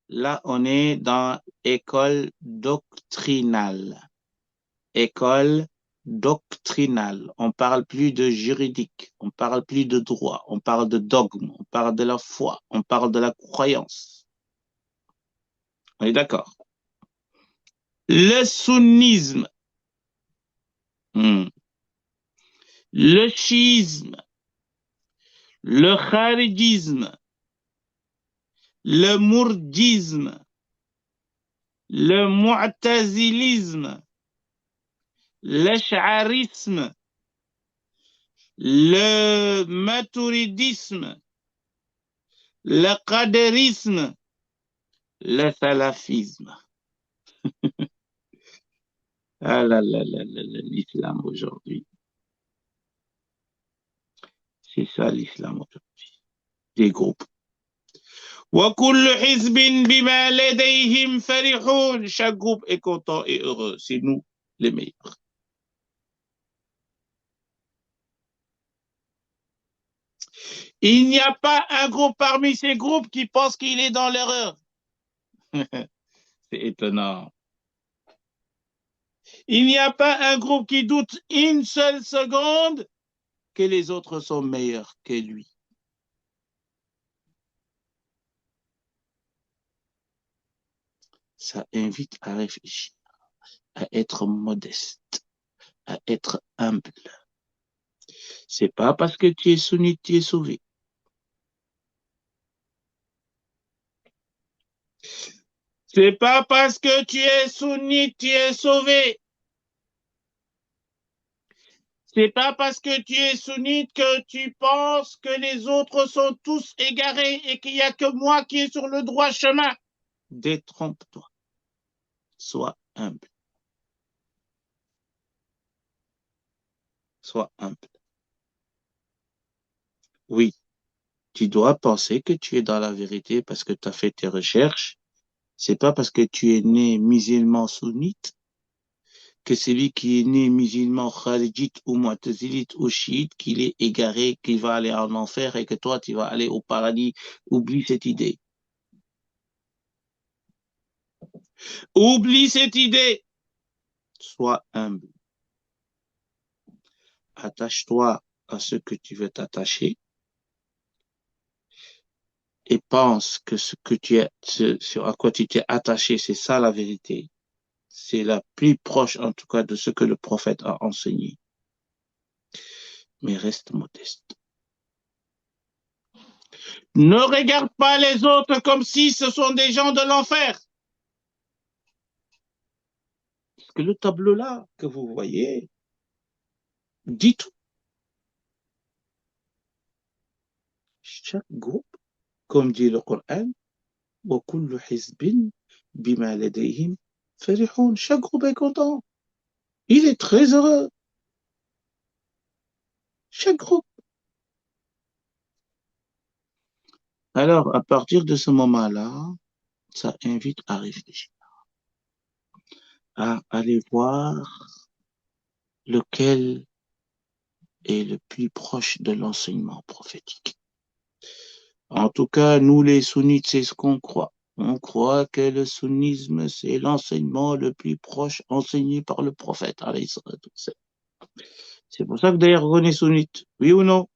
Là, on est dans école doctrinale. École doctrinale. On parle plus de juridique, on parle plus de droit, on parle de dogme, on parle de la foi, on parle de la croyance. On est d'accord. Le sunnisme, le chiisme, le kharidisme, le mourdisme, le mu'tazilisme, l'ash'arisme, le maturidisme, le qadérisme, le salafisme. Ah là là là là là, l'islam aujourd'hui. C'est ça l'islam aujourd'hui. Des groupes. وَكُلُّ حِزْبٍ بِمَا لَدَيْهِمْ فَرِحُونَ. Chaque groupe est content et heureux. C'est nous les meilleurs. Il n'y a pas un groupe parmi ces groupes qui pense qu'il est dans l'erreur. C'est étonnant. Il n'y a pas un groupe qui doute une seule seconde que les autres sont meilleurs que lui. Ça invite à réfléchir, à être modeste, à être humble. C'est pas parce que tu es sunnite, tu es sauvé. C'est pas parce que tu es sunnite, tu es sauvé. C'est pas parce que tu es sunnite que tu penses que les autres sont tous égarés et qu'il n'y a que moi qui est sur le droit chemin. Détrompe-toi. Sois humble. Sois humble. Oui, tu dois penser que tu es dans la vérité parce que tu as fait tes recherches. C'est pas parce que tu es né musulman sunnite que celui qui est né musulman kharijite ou mu'tazilite ou chiite, qu'il est égaré, qu'il va aller en enfer et que toi, tu vas aller au paradis. Oublie cette idée. Oublie cette idée. Sois humble. Attache-toi à ce que tu veux t'attacher et pense que ce à quoi tu t'es attaché, c'est ça la vérité. C'est la plus proche, en tout cas, de ce que le prophète a enseigné. Mais reste modeste. Ne regarde pas les autres comme si ce sont des gens de l'enfer. Parce que le tableau là que vous voyez dit tout. Chaque groupe, comme dit le Coran, وَكُلُّ حِزْبٍ بِمَا لَدَيْهِمْ فَرِحُونَ. Chaque groupe est content. Il est très heureux. Chaque groupe. Alors, à partir de ce moment-là, ça invite à réfléchir, à aller voir lequel est le plus proche de l'enseignement prophétique. En tout cas, nous les sunnites, c'est ce qu'on croit. On croit que le sunnisme, c'est l'enseignement le plus proche enseigné par le prophète. C'est pour ça que d'ailleurs on est sunnite. Oui ou non?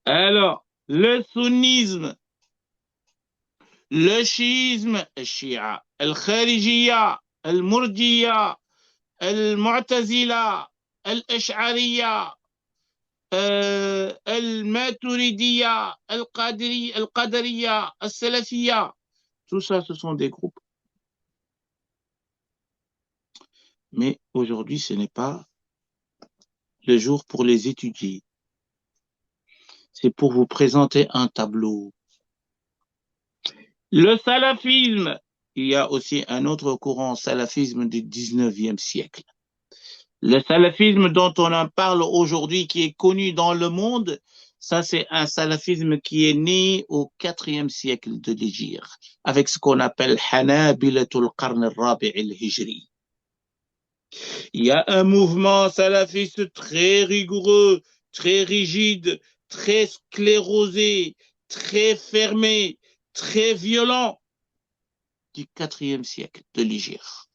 Alors, le sunnisme, le chiisme, le shia, le kharijiyya, le murdiyya, le mu'tazila, الأشعرية الماتريدية القدرية السلفية. Tout ça, ce sont des groupes. Mais aujourd'hui, ce n'est pas le jour pour les étudier. C'est pour vous présenter un tableau. Le salafisme, il y a aussi un autre courant, salafisme du 19e siècle. Le salafisme dont on en parle aujourd'hui, qui est connu dans le monde, ça c'est un salafisme qui est né au 4e siècle de l'Hégire, avec ce qu'on appelle Hanabilatul Qarn al-Rabi' al-Hijri. Il y a un mouvement salafiste très rigoureux, très rigide, très sclérosé, très fermé, très violent. du IVe siècle de l'Hégire.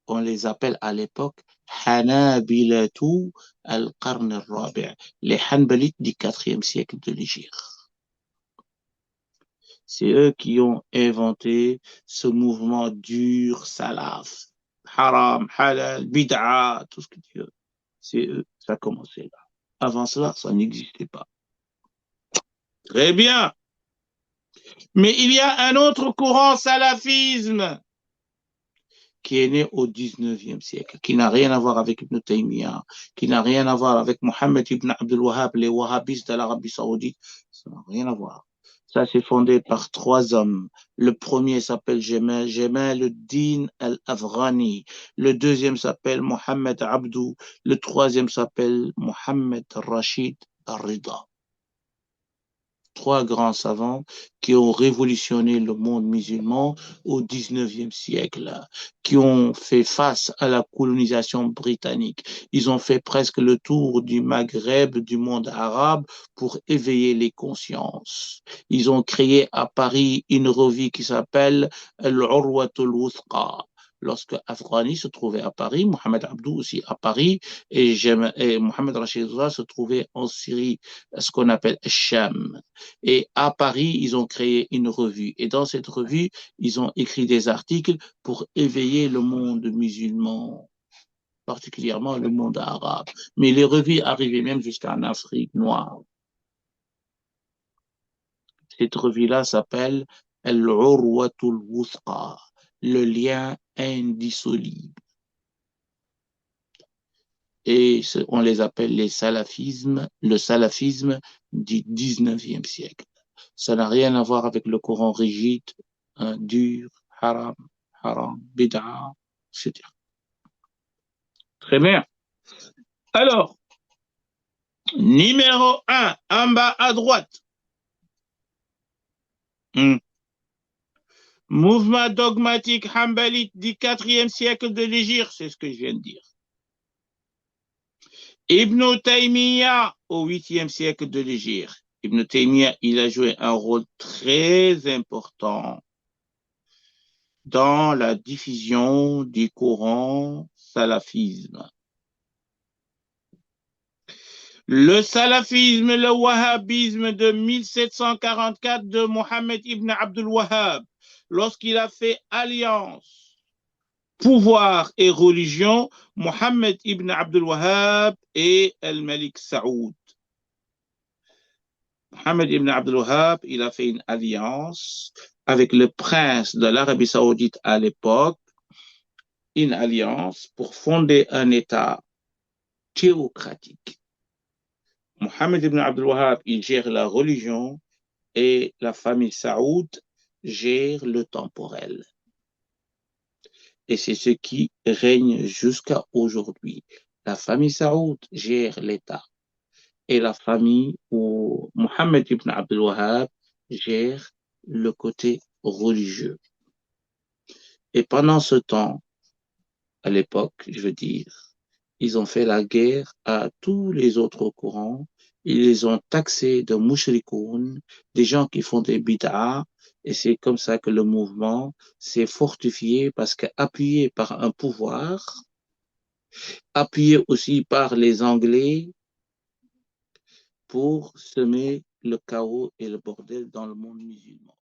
On les appelle à l'époque Hanabilatu al-Qarn al-Rabi', les Hanbalites du IVe siècle de l'Hégire. C'est eux qui ont inventé ce mouvement dur, salaf, haram, halal, bid'a, tout ce que tu veux. C'est eux, ça a commencé là. Avant cela, ça n'existait pas. Très bien. Mais il y a un autre courant salafisme qui est né au XIXe siècle, qui n'a rien à voir avec Ibn Taymiyyah, qui n'a rien à voir avec Mohammed ibn Abdul Wahhab, les wahhabistes de l'Arabie Saoudite. Ça n'a rien à voir. Ça s'est fondé par 3 hommes. Le premier s'appelle Jamal al-Din al-Afghani. Le deuxième s'appelle Mohammed Abdou. Le troisième s'appelle Mohammed Rashid al-Rida. 3 grands savants qui ont révolutionné le monde musulman au XIXe siècle, qui ont fait face à la colonisation britannique. Ils ont fait presque le tour du Maghreb, du monde arabe, pour éveiller les consciences. Ils ont créé à Paris une revue qui s'appelle Al-Urwatul Wuthqa. Lorsque Afghani se trouvait à Paris, Mohamed Abdou aussi à Paris, et Mohamed Rashid se trouvait en Syrie, ce qu'on appelle Sham. Et à Paris, ils ont créé une revue. Et dans cette revue, ils ont écrit des articles pour éveiller le monde musulman, particulièrement le monde arabe. Mais les revues arrivaient même jusqu'en Afrique noire. Cette revue-là s'appelle Al-Urwatul Wuthqa, le lien indissoluble. Et on les appelle les salafismes, le salafisme du XIXe siècle. Ça n'a rien à voir avec le courant rigide, dur, haram, bid'a, etc. Très bien. Alors, numéro 1, en bas à droite. Mouvement dogmatique hanbalite du IVe siècle de l'Hégire, c'est ce que je viens de dire. Ibn Taymiyyah au 8e siècle de l'Hégire. Ibn Taymiyyah, il a joué un rôle très important dans la diffusion du courant salafisme. Le salafisme, le wahhabisme de 1744 de Mohammed ibn Abdul Wahhab, lorsqu'il a fait alliance, pouvoir et religion, Mohammed ibn Abdul Wahhab et Al-Malik Saoud. Mohammed ibn Abdul Wahhab, il a fait une alliance avec le prince de l'Arabie Saoudite à l'époque, une alliance pour fonder un État théocratique. Mohammed ibn Abdul Wahhab, il gère la religion et la famille Saoud gère le temporel. Et c'est ce qui règne jusqu'à aujourd'hui. La famille Saoud gère l'État et la famille où Mohammed ibn Abdul Wahhab gère le côté religieux. Et pendant ce temps, à l'époque, je veux dire, ils ont fait la guerre à tous les autres courants. Ils les ont taxés de mushrikoun, des gens qui font des bid'ah, et c'est comme ça que le mouvement s'est fortifié parce qu'appuyé par un pouvoir, appuyé aussi par les Anglais pour semer le chaos et le bordel dans le monde musulman.